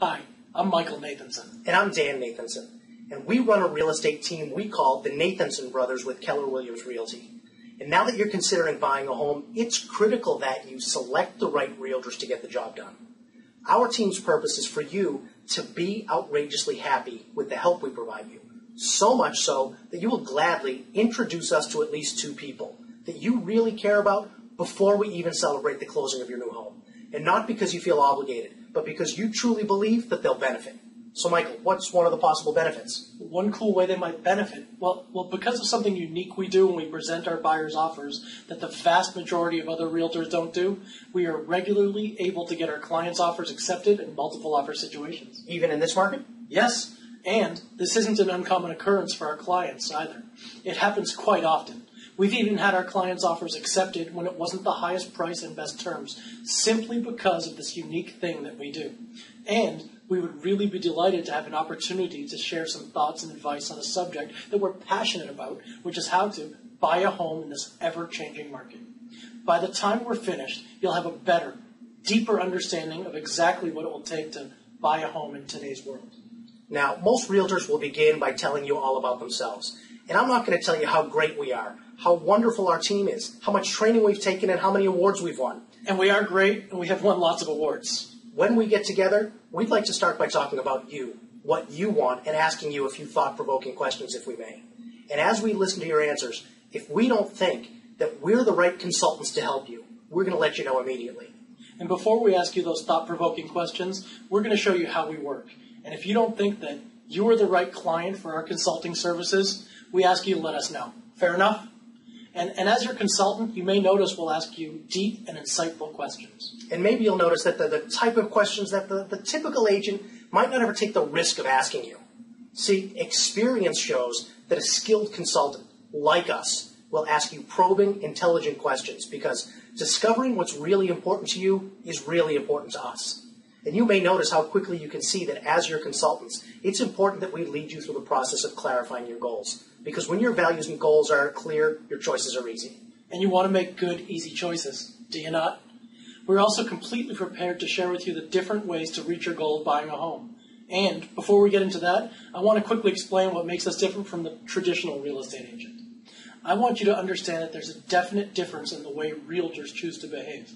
Hi, I'm Michael Nathanson. And I'm Dan Nathanson. And we run a real estate team we call the Nathanson Brothers with Keller Williams Realty. And now that you're considering buying a home, it's critical that you select the right realtors to get the job done. Our team's purpose is for you to be outrageously happy with the help we provide you. So much so that you will gladly introduce us to at least 2 people that you really care about before we even celebrate the closing of your new home. And not because you feel obligated, but because you truly believe that they'll benefit. So, Michael, what's one of the possible benefits? One cool way they might benefit, well, because of something unique we do when we present our buyers' offers that the vast majority of other realtors don't do, we are regularly able to get our clients' offers accepted in multiple offer situations. Even in this market? Yes, and this isn't an uncommon occurrence for our clients either. It happens quite often. We've even had our clients' offers accepted when it wasn't the highest price and best terms, simply because of this unique thing that we do. And we would really be delighted to have an opportunity to share some thoughts and advice on a subject that we're passionate about, which is how to buy a home in this ever-changing market. By the time we're finished, you'll have a better, deeper understanding of exactly what it will take to buy a home in today's world. Now, most realtors will begin by telling you all about themselves. And I'm not going to tell you how great we are, how wonderful our team is, how much training we've taken, and how many awards we've won. And we are great, and we have won lots of awards. When we get together, we'd like to start by talking about you, what you want, and asking you a few thought-provoking questions if we may. And as we listen to your answers, if we don't think that we're the right consultants to help you, we're going to let you know immediately. And before we ask you those thought-provoking questions, we're going to show you how we work. And if you don't think that you are the right client for our consulting services, we ask you to let us know. Fair enough? And as your consultant, you may notice we'll ask you deep and insightful questions. And maybe you'll notice that the type of questions that the typical agent might not ever take the risk of asking you. See, experience shows that a skilled consultant, like us, will ask you probing, intelligent questions because discovering what's really important to you is really important to us. And you may notice how quickly you can see that as your consultants, it's important that we lead you through the process of clarifying your goals. Because when your values and goals are clear, your choices are easy. And you want to make good, easy choices, do you not? We're also completely prepared to share with you the different ways to reach your goal of buying a home. And before we get into that, I want to quickly explain what makes us different from the traditional real estate agent. I want you to understand that there's a definite difference in the way realtors choose to behave.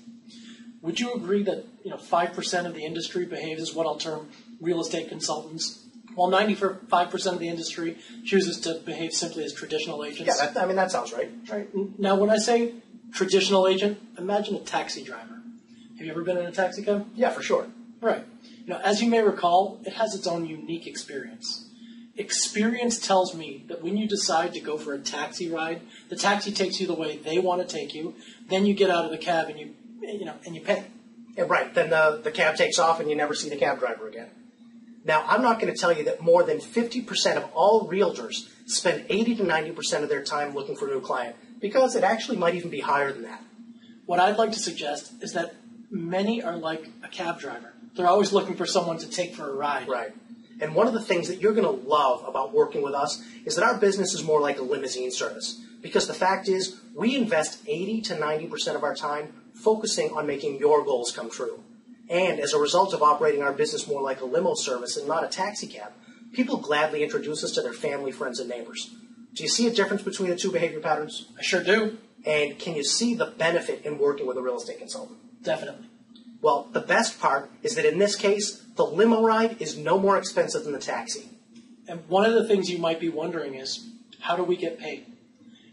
Would you agree that 5% of the industry behaves as what I'll term real estate consultants, while 95% of the industry chooses to behave simply as traditional agents? Yeah, that sounds right. Right. Now, when I say traditional agent, imagine a taxi driver. Have you ever been in a taxi cab? Yeah, for sure. Right. As you may recall, it has its own unique experience. Experience tells me that when you decide to go for a taxi ride, the taxi takes you the way they want to take you. Then you get out of the cab and you pay. Yeah, right. Then the cab takes off and you never see the cab driver again. Now, I'm not going to tell you that more than 50% of all realtors spend 80 to 90% of their time looking for a new client, because it actually might even be higher than that. What I'd like to suggest is that many are like a cab driver. They're always looking for someone to take for a ride. Right. And one of the things that you're going to love about working with us is that our business is more like a limousine service. Because the fact is, we invest 80 to 90% of our time focusing on making your goals come true. And as a result of operating our business more like a limo service and not a taxi cab, people gladly introduce us to their family, friends, and neighbors. Do you see a difference between the two behavior patterns? I sure do. And can you see the benefit in working with a real estate consultant? Definitely. Well, the best part is that in this case, the limo ride is no more expensive than the taxi. And one of the things you might be wondering is, how do we get paid?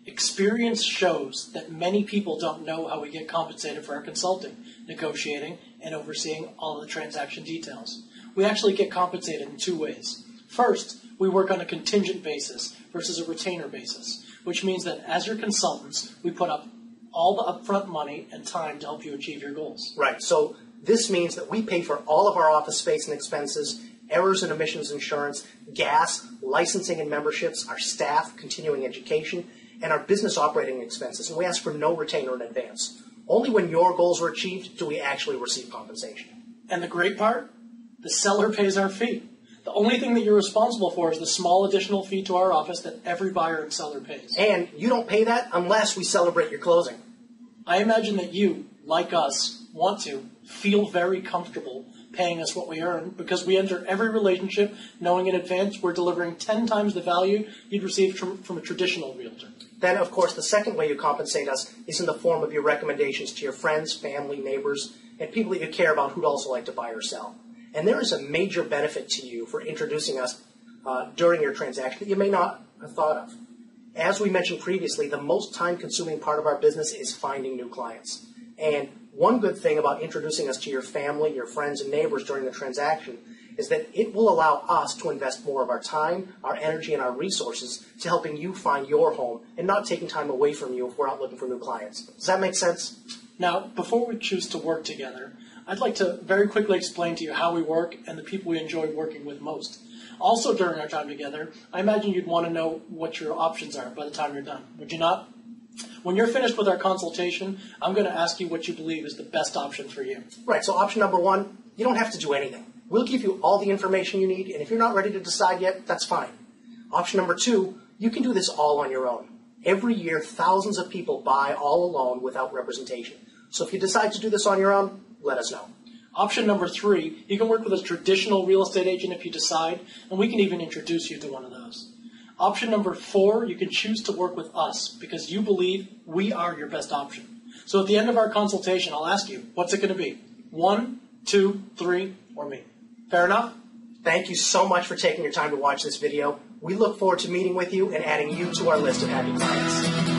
Experience shows that many people don't know how we get compensated for our consulting, negotiating, and overseeing all of the transaction details. We actually get compensated in 2 ways. First, we work on a contingent basis versus a retainer basis, which means that as your consultants, we put up all the upfront money and time to help you achieve your goals. Right. So this means that we pay for all of our office space and expenses, errors and omissions insurance, gas, licensing and memberships, our staff, continuing education, and our business operating expenses. And we ask for no retainer in advance. Only when your goals are achieved do we actually receive compensation. And the great part? The seller pays our fee. The only thing that you're responsible for is the small additional fee to our office that every buyer and seller pays. And you don't pay that unless we celebrate your closing. I imagine that you, like us, want to feel very comfortable paying us what we earn because we enter every relationship knowing in advance we're delivering 10 times the value you'd receive from a traditional realtor. Then, of course, the second way you compensate us is in the form of your recommendations to your friends, family, neighbors, and people that you care about who'd also like to buy or sell. And there is a major benefit to you for introducing us during your transaction that you may not have thought of. As we mentioned previously, the most time-consuming part of our business is finding new clients. And one good thing about introducing us to your family, your friends, and neighbors during the transaction is that it will allow us to invest more of our time, our energy, and our resources to helping you find your home and not taking time away from you if we're out looking for new clients. Does that make sense? Now, before we choose to work together, I'd like to very quickly explain to you how we work and the people we enjoy working with most. Also, during our time together, I imagine you'd want to know what your options are by the time you're done. Would you not? When you're finished with our consultation, I'm going to ask you what you believe is the best option for you. Right, so option number one, you don't have to do anything. We'll give you all the information you need, and if you're not ready to decide yet, that's fine. Option number two, you can do this all on your own. Every year, thousands of people buy all alone without representation. So if you decide to do this on your own, let us know. Option number three, you can work with a traditional real estate agent if you decide, and we can even introduce you to one of those. Option number four, you can choose to work with us because you believe we are your best option. So at the end of our consultation, I'll ask you, what's it going to be? 1, 2, 3, or me? Fair enough? Thank you so much for taking your time to watch this video. We look forward to meeting with you and adding you to our list of happy clients.